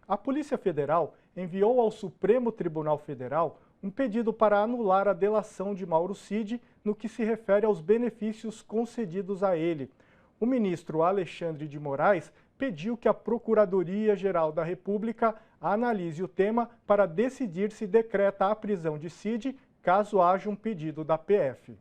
A Polícia Federal enviou ao Supremo Tribunal Federal um pedido para anular a delação de Mauro Cid no que se refere aos benefícios concedidos a ele. O ministro Alexandre de Moraes pediu que a Procuradoria-Geral da República analise o tema para decidir se decreta a prisão de Cid caso haja um pedido da PF.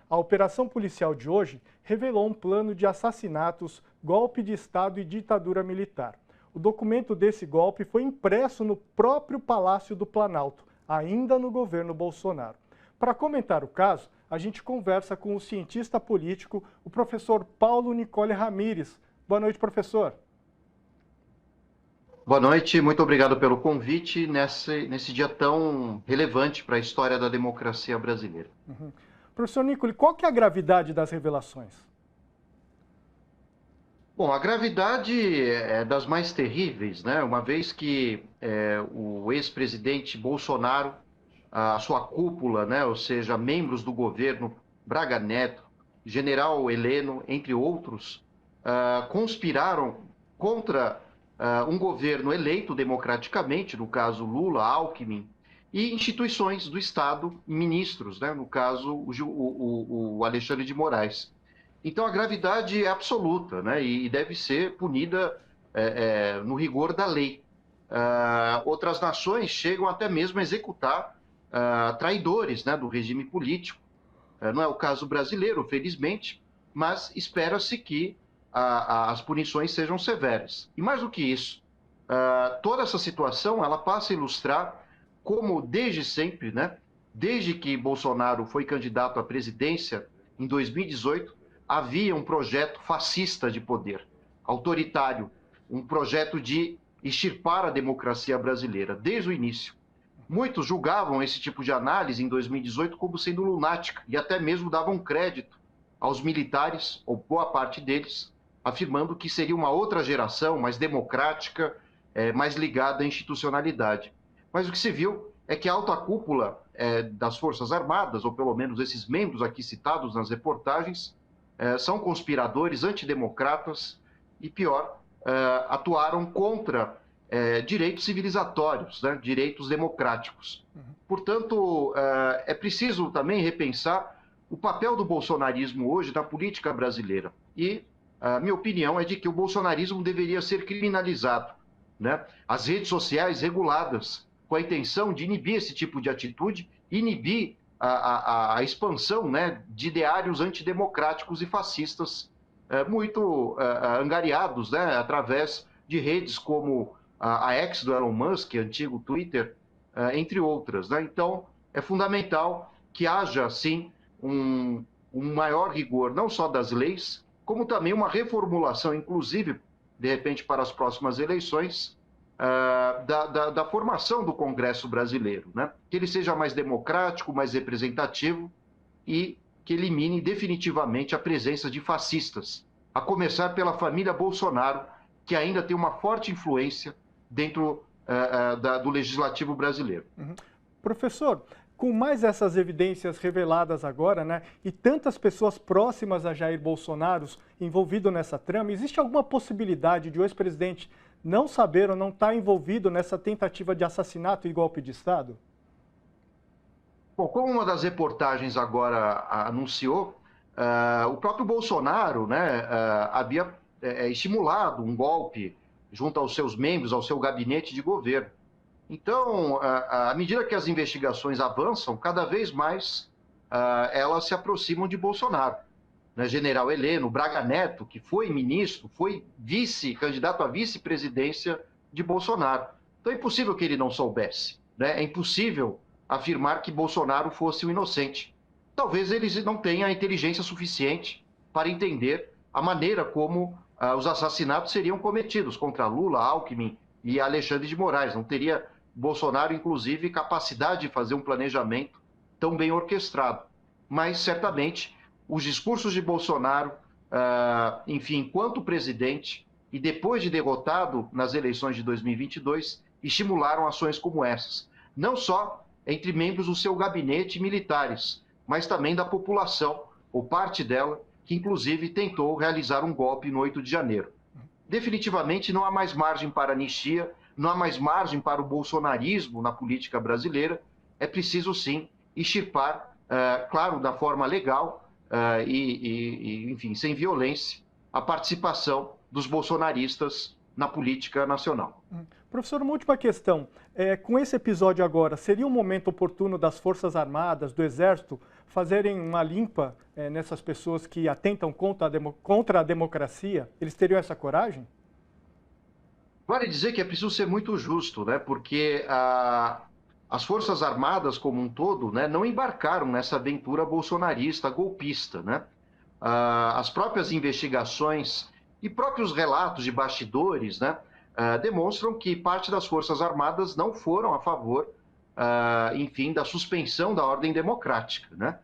A operação policial de hoje revelou um plano de assassinatos, golpe de Estado e ditadura militar. O documento desse golpe foi impresso no próprio Palácio do Planalto, ainda no governo Bolsonaro. Para comentar o caso, a gente conversa com o cientista político, o professor Paulo Nicole Ramires. Boa noite, professor. Boa noite, muito obrigado pelo convite nesse dia tão relevante para a história da democracia brasileira. Professor Nicole, qual que é a gravidade das revelações? Bom, a gravidade é das mais terríveis, né? Uma vez que o ex-presidente Bolsonaro, a sua cúpula, né? Ou seja, membros do governo, Braga Neto, General Heleno, entre outros, conspiraram contra um governo eleito democraticamente, no caso Lula, Alckmin, e instituições do Estado, ministros, né? No caso o Alexandre de Moraes. Então a gravidade é absoluta, né? E deve ser punida no rigor da lei. Outras nações chegam até mesmo a executar traidores, né, do regime político. Não é o caso brasileiro, felizmente, mas espera-se que as punições sejam severas. E mais do que isso, toda essa situação ela passa a ilustrar como desde sempre, né, desde que Bolsonaro foi candidato à presidência em 2018, havia um projeto fascista de poder, autoritário, um projeto de extirpar a democracia brasileira, desde o início. Muitos julgavam esse tipo de análise em 2018 como sendo lunática e até mesmo davam crédito aos militares, ou boa parte deles, afirmando que seria uma outra geração mais democrática, mais ligada à institucionalidade. Mas o que se viu é que a alta cúpula das Forças Armadas, ou pelo menos esses membros aqui citados nas reportagens, são conspiradores antidemocratas e, pior, atuaram contra direitos civilizatórios, né, direitos democráticos. Portanto, é preciso também repensar o papel do bolsonarismo hoje na política brasileira. E a minha opinião é de que o bolsonarismo deveria ser criminalizado, né? As redes sociais reguladas, com a intenção de inibir esse tipo de atitude, inibir a expansão, né, de ideários antidemocráticos e fascistas muito angariados, né, através de redes como a X do Elon Musk, antigo Twitter, entre outras, né? Então, é fundamental que haja, sim, um maior rigor, não só das leis, como também uma reformulação, inclusive, de repente, para as próximas eleições, da formação do Congresso brasileiro, né? Que ele seja mais democrático, mais representativo e que elimine definitivamente a presença de fascistas, a começar pela família Bolsonaro, que ainda tem uma forte influência dentro do legislativo brasileiro. Professor, com mais essas evidências reveladas agora, né, e tantas pessoas próximas a Jair Bolsonaro envolvido nessa trama, existe alguma possibilidade de o ex-presidente não saber ou não estar envolvido nessa tentativa de assassinato e golpe de Estado? Bom, como uma das reportagens agora anunciou, o próprio Bolsonaro, né, havia estimulado um golpe junto aos seus membros, ao seu gabinete de governo. Então, à medida que as investigações avançam, cada vez mais elas se aproximam de Bolsonaro. Né? General Heleno, Braga Neto, que foi ministro, foi candidato à vice-presidência de Bolsonaro. Então é impossível que ele não soubesse, né? É impossível afirmar que Bolsonaro fosse um inocente. Talvez ele não tenha a inteligência suficiente para entender a maneira como os assassinatos seriam cometidos contra Lula, Alckmin e Alexandre de Moraes. Não teria Bolsonaro, inclusive, capacidade de fazer um planejamento tão bem orquestrado. Mas, certamente, os discursos de Bolsonaro, enfim, enquanto presidente e depois de derrotado nas eleições de 2022, estimularam ações como essas. Não só entre membros do seu gabinete e militares, mas também da população, ou parte dela, que inclusive tentou realizar um golpe no 8 de janeiro. definitivamente não há mais margem para anistia, não há mais margem para o bolsonarismo na política brasileira. É preciso, sim, extirpar, claro, da forma legal enfim, sem violência, a participação dos bolsonaristas na política nacional. Professor, uma última questão. Com esse episódio agora, seria um momento oportuno das Forças Armadas, do Exército, fazerem uma limpa nessas pessoas que atentam contra a democracia? Eles teriam essa coragem? Vale dizer que é preciso ser muito justo, né? Porque as Forças Armadas como um todo, né, não embarcaram nessa aventura bolsonarista, golpista, né? As próprias investigações e próprios relatos de bastidores, né, demonstram que parte das Forças Armadas não foram a favor, enfim, da suspensão da ordem democrática, né?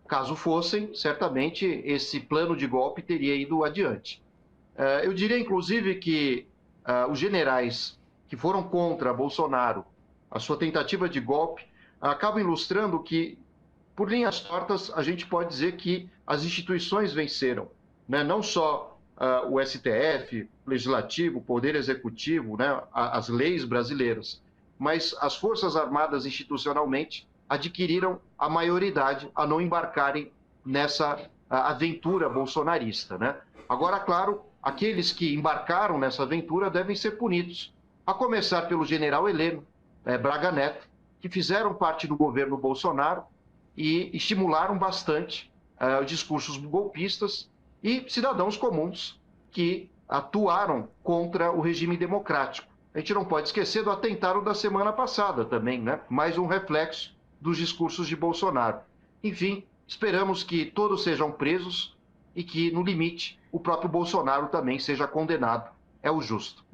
Caso fossem, certamente esse plano de golpe teria ido adiante. Eu diria, inclusive, que os generais que foram contra Bolsonaro, a sua tentativa de golpe, acabam ilustrando que, por linhas tortas, a gente pode dizer que as instituições venceram, né? Não só o STF, o Legislativo, o Poder Executivo, né? As leis brasileiras, mas as Forças Armadas institucionalmente adquiriram a maioridade a não embarcarem nessa aventura bolsonarista, né? Agora, claro, aqueles que embarcaram nessa aventura devem ser punidos, a começar pelo general Heleno Braga Neto, que fizeram parte do governo Bolsonaro e estimularam bastante os discursos golpistas, e cidadãos comuns que atuaram contra o regime democrático. A gente não pode esquecer do atentado da semana passada também, né? Mais um reflexo dos discursos de Bolsonaro. Enfim, esperamos que todos sejam presos e que, no limite, o próprio Bolsonaro também seja condenado. É o justo.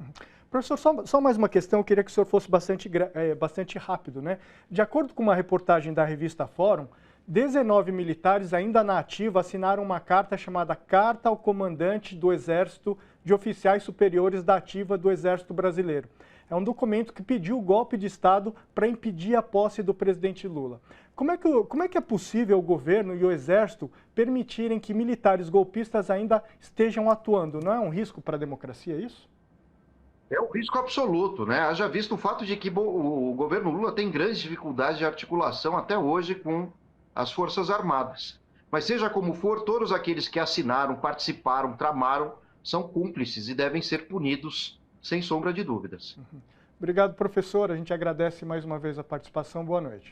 Professor, só mais uma questão, eu queria que o senhor fosse bastante rápido, né? De acordo com uma reportagem da revista Fórum, 19 militares ainda na ativa assinaram uma carta chamada Carta ao Comandante do Exército de Oficiais Superiores da Ativa do Exército Brasileiro. É um documento que pediu o golpe de Estado para impedir a posse do presidente Lula. Como é que é possível o governo e o Exército permitirem que militares golpistas ainda estejam atuando? Não é um risco para a democracia isso? É um risco absoluto, né? Haja visto o fato de que o governo Lula tem grandes dificuldades de articulação até hoje com as Forças Armadas. Mas seja como for, todos aqueles que assinaram, participaram, tramaram, são cúmplices e devem ser punidos, sem sombra de dúvidas. Obrigado, professor. A gente agradece mais uma vez a participação. Boa noite.